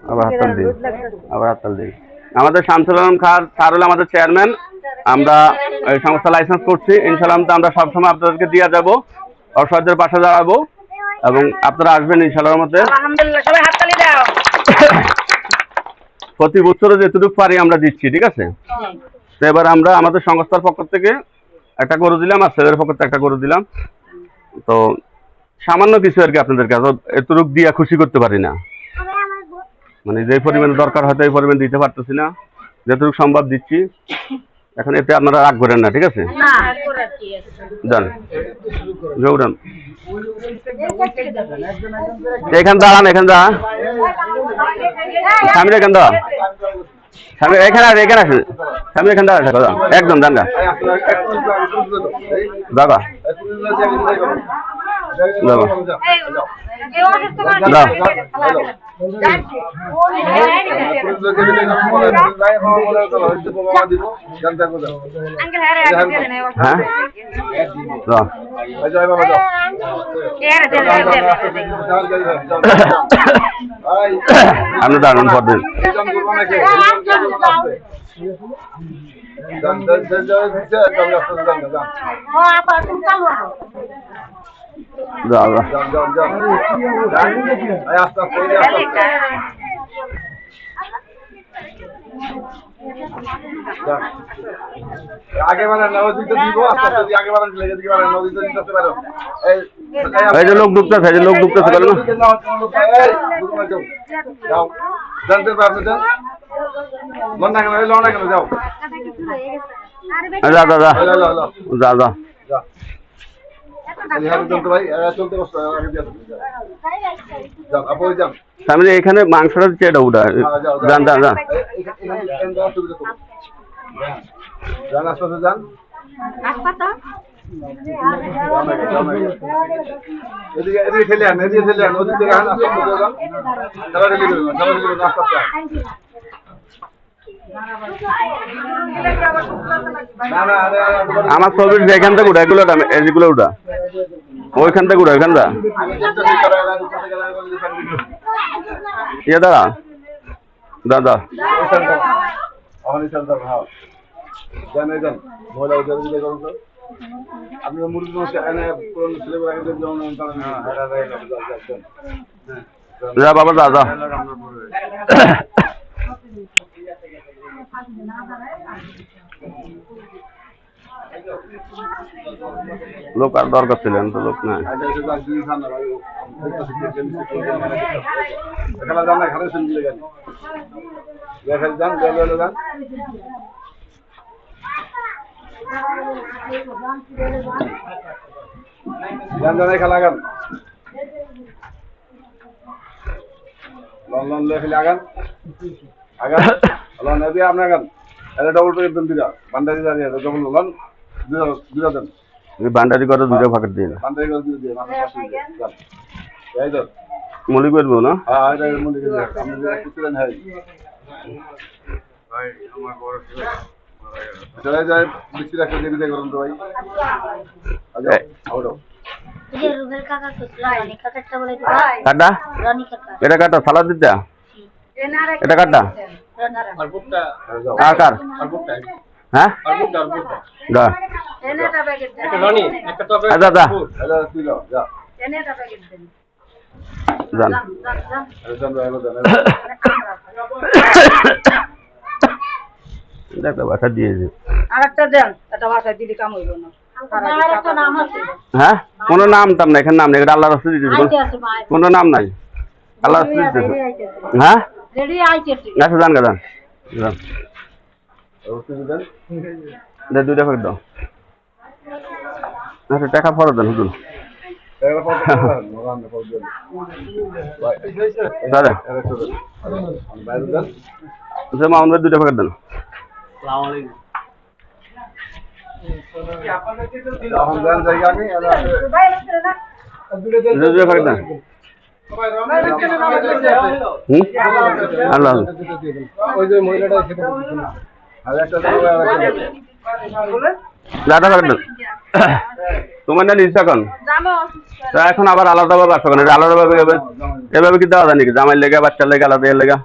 আবার হাততালি দিই, আবার হাততালি দিই। আমাদের শামসুল আলম খান স্যার হলো আমাদের চেয়ারম্যান। আমরা এই সংস্থা লাইসেন্স করছি, ইনশাআল্লাহ আমরা সবসময় আপনাদেরকে দিয়ে যাব, অসহায়দের পাশে দাঁড়াবো এবং আপনারা আসবেন ইনশাআল্লাহর মধ্যে। আলহামদুলিল্লাহ, সবাই হাততালি দাও। প্রতি বছরে যেটুকু পারি আমরা দিচ্ছি, ঠিক আছে? তো এবার আমরা আমাদের সংস্থার পক্ষ থেকে একটা গরু দিলাম, আর ছেলের পক্ষ থেকে একটা গরু দিলাম। তো সামান্য কিছু আর কি আপনাদেরকে, এতটুকু দিয়ে খুশি করতে পারি না, মানে যে পরিমাণে দরকার হয়তো এই পরিমাণ দিতে পারতেছি না, যতটুকু সম্ভব দিচ্ছি। এখন এতে আপনারা রাগ করেন না, ঠিক আছে? যান জৌরান, এখান দাঁড়ান, এখান দাঁড়ান, সামনে এখান দাঁড়ান, সামনে এখানে আসে, এখানে আসে, সামনে এখান দাঁড়ান, একদম যান গা দাদা আপনি দাঁড়ান পরদিন। আগে মানে নদীতে দিব, আস্তে আগে মানে লেগে দিকে মানে নদীতে দিতে পারো। এই যে লোক ঢুকতেছে, এই যে লোক ঢুকতেছে, বলো না যাও, জানতে পারবে তো মন না কেন লও না কেন, যাও যা যা যা যা যা। সামনে এখানে মাংসটা দিচ্ছে, এটা উঠা যান যান যান। এদিকে ঠেলে আন, এদিকে ঠেলে আন, ওদিক থেকে আন, আমার ছবির যেখান থেকে উঠা, এগুলো এগুলো উঠা, ওইখান থেকে উঠা, ওইখান ইয়ে দাঁড়া দাদা আপনি মুরগি যা বাবা যা যা। লোক আর দরকার ছিল তো লোক না। খেলা গান লন লন লেখলে আগান আগান লন নদী আপনার গান এটা ডবল পেয়ে দেন, দুটা বান্দারি দাঁড়িয়ে ডবল লন দুটা দেন, বান্ডারি করে দুটো ফাঁকের দিন বান্দারি করে দুটো দিয়ে মাথা পাশে যান, এই তো মলি করবো না। হ্যাঁ এটা মলি করে আপনি কিছু দেন। হ্যাঁ ভাই আমার বড় ছেলে চলে যায়, বেশি রাখতে দিয়ে বিদায় করুন তো ভাই। আচ্ছা আউটো কাটা এটা কাটা সালাদ দিতে, এটা কাটা কার কার হ্যাঁ যা আচ্ছা যা যান। একটা বাসা দিয়েছে, আরেকটা দেন, একটা বাসায় দিলে কাম হইল না। হ্যাঁ কোনো নাম টাম না, এখানে নাম নেই, এটা আল্লাহ রাস্তা দিতেছে, কোনো নাম নাই, আল্লাহ রাস্তা দিতেছে। হ্যাঁ আচ্ছা যান গা যান যান, দুইটা ফেরত দাও। আচ্ছা টাকা ফেরত দেন হুজুর। দাদা মামুন ভাই দুইটা প্যাকেট দেন। আল্লাহ তোমার না নিস এখন, এখন আবার আলাদাভাবে আসো, আলাদাভাবে এভাবে কি দেওয়া যায় নাকি? জামাইয়ের লেগে বাচ্চার লেগে আলাদা এর লেগা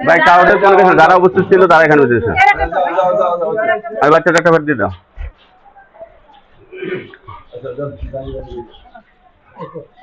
ভাই কাউকে কোনো কিছু যারা উপস্থিত ছিল তারা এখানে দিয়েছে যাও। আর বাচ্চাটা একটা ফের দিয়ে দাও আচ্ছা, যান।